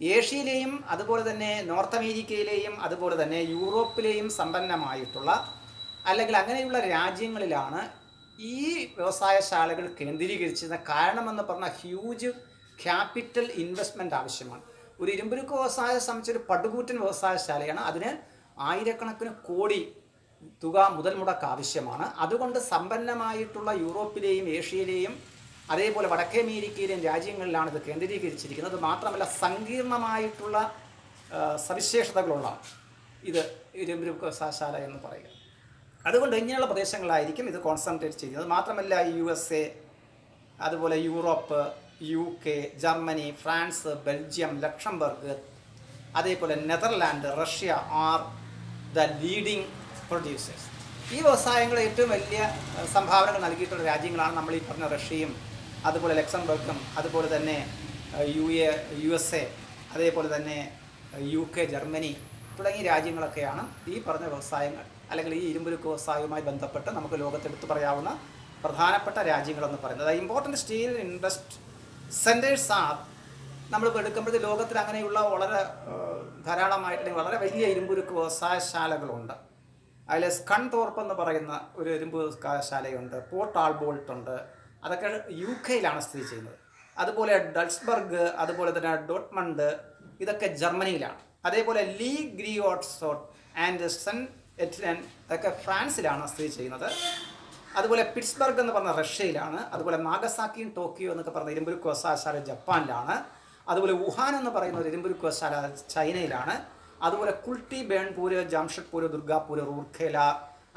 ഏഷ്യയിലെയും അതുപോലെ തന്നെ നോർത്ത് അമേരിക്കയിലെയും അതുപോലെ തന്നെ യൂറോപ്പിലെയും സമ്പന്നമായിട്ടുള്ള അല്ലെങ്കിൽ അങ്ങനെയുള്ള രാജ്യങ്ങളിലാണ് ഈ വ്യവസായശാലകൾ കേന്ദ്രീകരിച്ചിരുന്ന. കാരണമെന്ന് പറഞ്ഞാൽ ഹ്യൂജ് ക്യാപിറ്റൽ ഇൻവെസ്റ്റ്മെൻറ്റ് ആവശ്യമാണ്. ഒരു ഇരുമ്പുരുക്ക് വ്യവസായം സംബന്ധിച്ചൊരു പടുകൂറ്റൻ വ്യവസായശാലയാണ്. അതിന് ആയിരക്കണക്കിന് കോടി തുക മുതൽ മുടക്ക് ആവശ്യമാണ്. അതുകൊണ്ട് സമ്പന്നമായിട്ടുള്ള യൂറോപ്പിലെയും ഏഷ്യയിലെയും അതേപോലെ വടക്കേ അമേരിക്കയിലെയും രാജ്യങ്ങളിലാണ് ഇത് കേന്ദ്രീകരിച്ചിരിക്കുന്നത്. മാത്രമല്ല സങ്കീർണമായിട്ടുള്ള സവിശേഷതകളുള്ള ഇത് ഇരുമ്പുരുക്ക് വ്യവസായശാല എന്ന് പറയുക. അതുകൊണ്ട് ഇങ്ങനെയുള്ള പ്രദേശങ്ങളായിരിക്കും ഇത് കോൺസെൻട്രേറ്റ് ചെയ്യുന്നത്. മാത്രമല്ല USA, അതുപോലെ Europe, UK, Germany, France, Belgium, Luxembourg, അതേപോലെ Netherland, Russia are the leading producers. ഈ വ്യവസായങ്ങൾ ഏറ്റവും വലിയ സംഭാവനകൾ നൽകിയിട്ടുള്ള രാജ്യങ്ങളാണ് നമ്മൾ ഈ പറഞ്ഞ റഷ്യയും അതുപോലെ ലക്സംബർഗും അതുപോലെ തന്നെ USA, അതേപോലെ തന്നെ UK, ജർമ്മനി തുടങ്ങിയ രാജ്യങ്ങളൊക്കെയാണ് ഈ പറഞ്ഞ വ്യവസായങ്ങൾ അല്ലെങ്കിൽ ഈ ഇരുമ്പുരുക്ക് വ്യവസായവുമായി ബന്ധപ്പെട്ട് നമുക്ക് ലോകത്തെടുത്ത് പറയാവുന്ന പ്രധാനപ്പെട്ട രാജ്യങ്ങളെന്ന് പറയുന്നത്. Important steel industry centres R നമ്മളിപ്പോൾ എടുക്കുമ്പോഴത്തെ ലോകത്തിൽ അങ്ങനെയുള്ള വളരെ ധാരാളമായിട്ട് വളരെ വലിയ ഇരുമ്പുരുക്ക് വ്യവസായശാലകളുണ്ട്. അതിൽ സ്കൺതോർപ്പ് എന്ന് പറയുന്ന ഒരു ഇരുമ്പുരുക്കാശാലയുണ്ട്, പോർട്ട് ആൾബോൾട്ട് ഉണ്ട്, അതൊക്കെ UK സ്ഥിതി ചെയ്യുന്നത്. അതുപോലെ ഡൾസ്ബർഗ്, അതുപോലെ തന്നെ ഡോട്ട്മണ്ട്, ഇതൊക്കെ ജർമ്മനിയിലാണ്. അതേപോലെ ലീ ഗ്രിയോട്ട്സോട്ട് ആൻഡ് സെൻ എറ്റ്ലൻ, അതൊക്കെ ഫ്രാൻസിലാണ് സ്ഥിതി ചെയ്യുന്നത്. അതുപോലെ പിറ്റ്സ്ബർഗ് എന്ന് പറഞ്ഞ റഷ്യയിലാണ്. അതുപോലെ നാഗസാക്കിയും ടോക്കിയോ എന്നൊക്കെ പറഞ്ഞ ഇരുമ്പുരുക്ക് വ്യവസായശാല ജപ്പാനിലാണ്. അതുപോലെ വുഹാൻ എന്ന് പറയുന്ന ഒരു ഇരുമ്പുരുക്ക് വ്യവസായശാല ചൈനയിലാണ്. അതുപോലെ കുൾട്ടി, ബേൺപൂര്, ജാംഷഡ്പൂര്, ദുർഗാപൂര്, റൂർഖേല,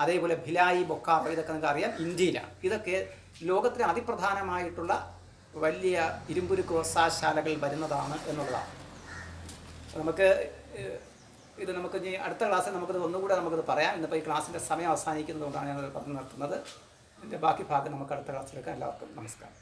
അതേപോലെ ഭിലായി, ബൊക്കാറോ, ഇതൊക്കെ നിങ്ങൾക്ക് അറിയാം ഇന്ത്യയിലാണ്. ഇതൊക്കെ ലോകത്തിലെ അതിപ്രധാനമായിട്ടുള്ള വലിയ ഇരുമ്പുരുക്ക് വ്യവസായശാലകൾ വരുന്നതാണ് എന്നുള്ളതാണ്. നമുക്ക് ഇനി അടുത്ത ക്ലാസ്സിൽ നമുക്കിത് ഒന്നുകൂടെ നമുക്കിത് പറയാം. ഇന്നിപ്പോൾ ഈ ക്ലാസ്സിൻ്റെ സമയം അവസാനിക്കുന്നതുകൊണ്ടാണ് ഞങ്ങൾ പറഞ്ഞു നിർത്തുന്നത്. ഇതിൻ്റെ ബാക്കി ഭാഗം നമുക്ക് അടുത്ത ക്ലാസ്സിലെടുക്കാം. എല്ലാവർക്കും നമസ്കാരം.